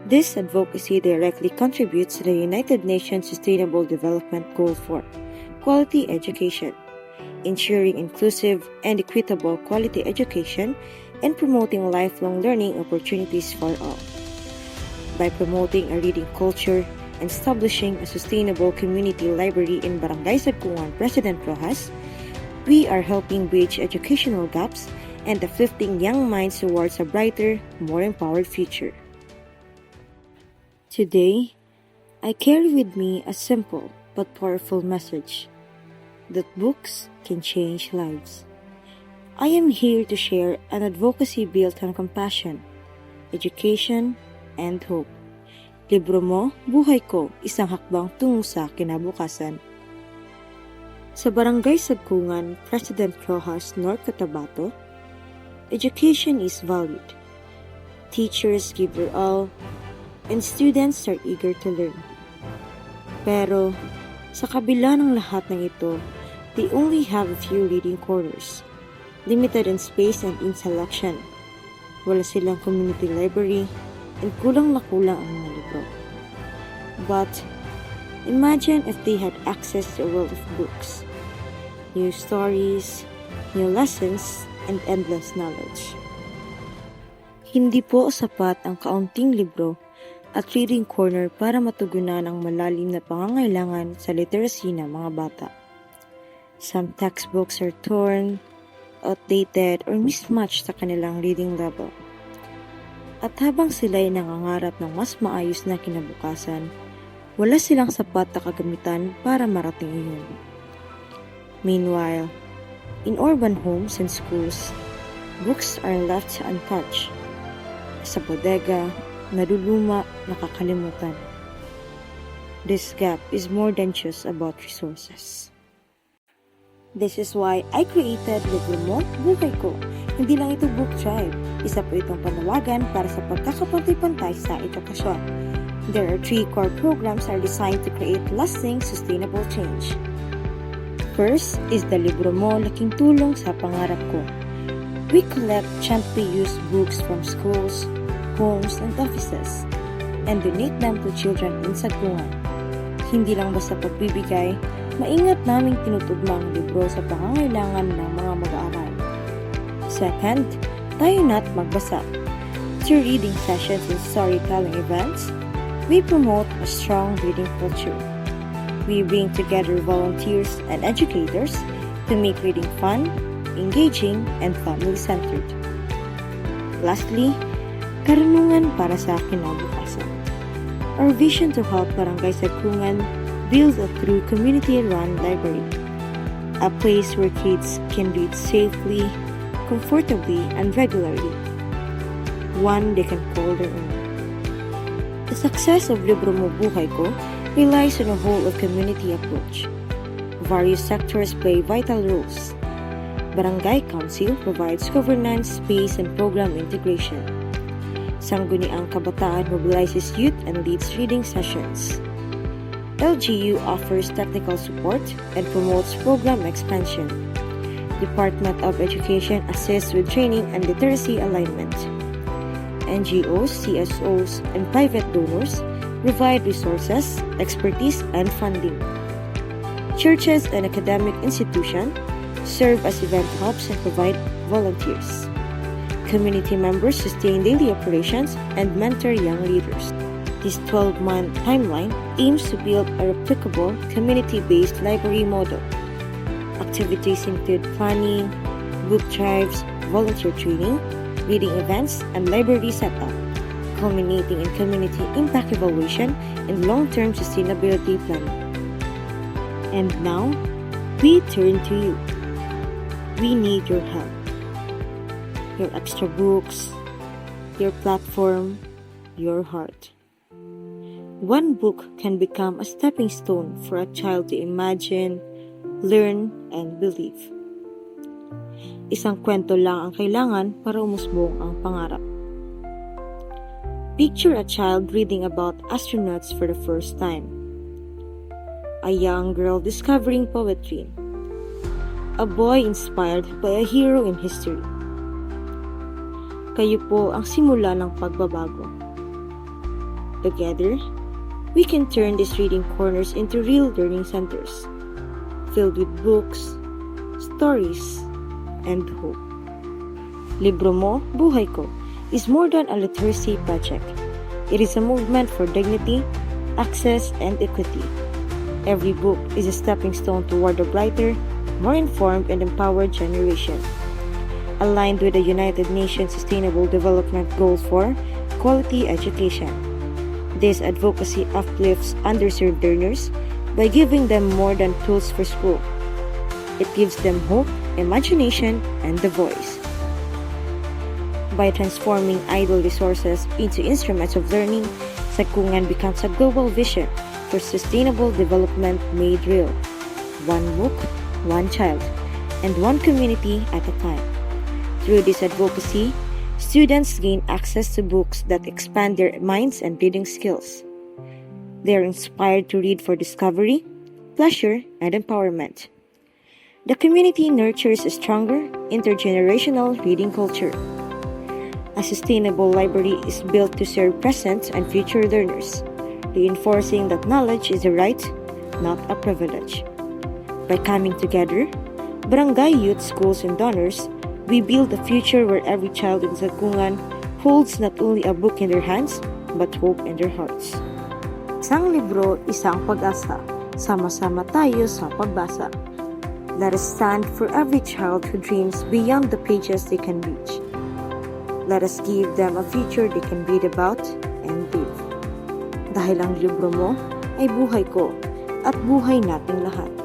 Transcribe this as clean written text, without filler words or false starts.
This advocacy directly contributes to the United Nations Sustainable Development Goal for quality education, ensuring inclusive and equitable quality education and promoting lifelong learning opportunities for all. By promoting a reading culture and establishing a sustainable community library in Barangay Sagkungan, President Roxas, we are helping bridge educational gaps and uplifting young minds towards a brighter, more empowered future. Today, I carry with me a simple but powerful message that books can change lives. I am here to share an advocacy built on compassion, education, and hope. Libro mo, Buhay Ko, isang hakbang tungo sa kinabukasan. Sa Barangay Sagkungan, President Roxas, North Cotabato, education is valued. Teachers give their all, and students are eager to learn. Pero, sa kabila ng lahat ng ito, they only have a few reading corners, limited in space and in selection. Wala silang community library, and kulang na kulang ang mga libro. But, imagine if they had access to a world of books, new stories, new lessons, and endless knowledge. Hindi po sapat ang kaunting libro at reading corner para matugunan ang malalim na pangangailangan sa literacy ng mga bata. Some textbooks are torn, outdated, or mismatched sa kanilang reading level. At habang sila'y nangangarap ng mas maayos na kinabukasan, wala silang sapat na kagamitan para marating iyon. Meanwhile, in urban homes and schools, books are left untouched. Sa bodega, naluluma, nakakalimutan. This gap is more than just about resources. This is why I created Libro Mo, Buhay Ko. Hindi lang ito book drive. Isa po itong panawagan para sa pagkakapantay-pantay sa edukasyon. There are 3 core programs are designed to create lasting, sustainable change. First is the Libro Mo, Laking Tulong sa Pangarap Ko. We collect gently used books from schools, homes, and offices, and donate them to children in Sagkungan. Hindi lang basta pagbibigay, maingat naming tinutugma ang libro sa pangangailangan ng mga mag-aaral. Second, tayo na't magbasa. Through reading sessions and storytelling events, we promote a strong reading culture. We bring together volunteers and educators to make reading fun, engaging, and family-centered. Lastly, karunungan para sa kinabukasan. Our vision to help Barangay Sagkungan build a true community-run library, a place where kids can read safely, comfortably, and regularly, one they can call their own. The success of Libro Mo, Buhay Ko relies on a whole-of-community approach. Various sectors play vital roles. Barangay Council provides governance, space, and program integration. Sangguniang Kabataan mobilizes youth and leads reading sessions. LGU offers technical support and promotes program expansion. Department of Education assists with training and literacy alignment. NGOs, CSOs, and private donors provide resources, expertise, and funding. Churches and academic institutions serve as event hubs and provide volunteers. Community members sustain daily operations and mentor young leaders. This 12-month timeline aims to build a replicable, community-based library model. Activities include planning, book drives, volunteer training, reading events, and library setup, culminating in community impact evaluation and long-term sustainability planning. And now, we turn to you. We need your help. Your extra books, your platform, your heart. One book can become a stepping stone for a child to imagine, learn, and believe. Isang kwento lang ang kailangan para umusbong ang pangarap. Picture a child reading about astronauts for the first time. A young girl discovering poetry. A boy inspired by a hero in history. Kayo po ang simula ng pagbabago. Together, we can turn these reading corners into real learning centers, filled with books, stories, and hope. Libro Mo, Buhay Ko is more than a literacy project. It is a movement for dignity, access, and equity. Every book is a stepping stone toward a brighter, more informed, and empowered generation. Aligned with the United Nations Sustainable Development Goal for quality education. This advocacy uplifts underserved learners by giving them more than tools for school. It gives them hope, imagination, and a voice. By transforming idle resources into instruments of learning, Sagkungan becomes a global vision for sustainable development made real. One book, one child, and one community at a time. Through this advocacy, students gain access to books that expand their minds and reading skills. They are inspired to read for discovery, pleasure, and empowerment. The community nurtures a stronger, intergenerational reading culture. A sustainable library is built to serve present and future learners, reinforcing that knowledge is a right, not a privilege. By coming together, barangay youth, schools, and donors, we build a future where every child in Sagkungan holds not only a book in their hands, but hope in their hearts. Isang libro, isang pag-asa. Sama-sama tayo sa pagbasa. Let us stand for every child who dreams beyond the pages they can reach. Let us give them a future they can read about and live. Dahil ang libro mo ay buhay ko at buhay nating lahat.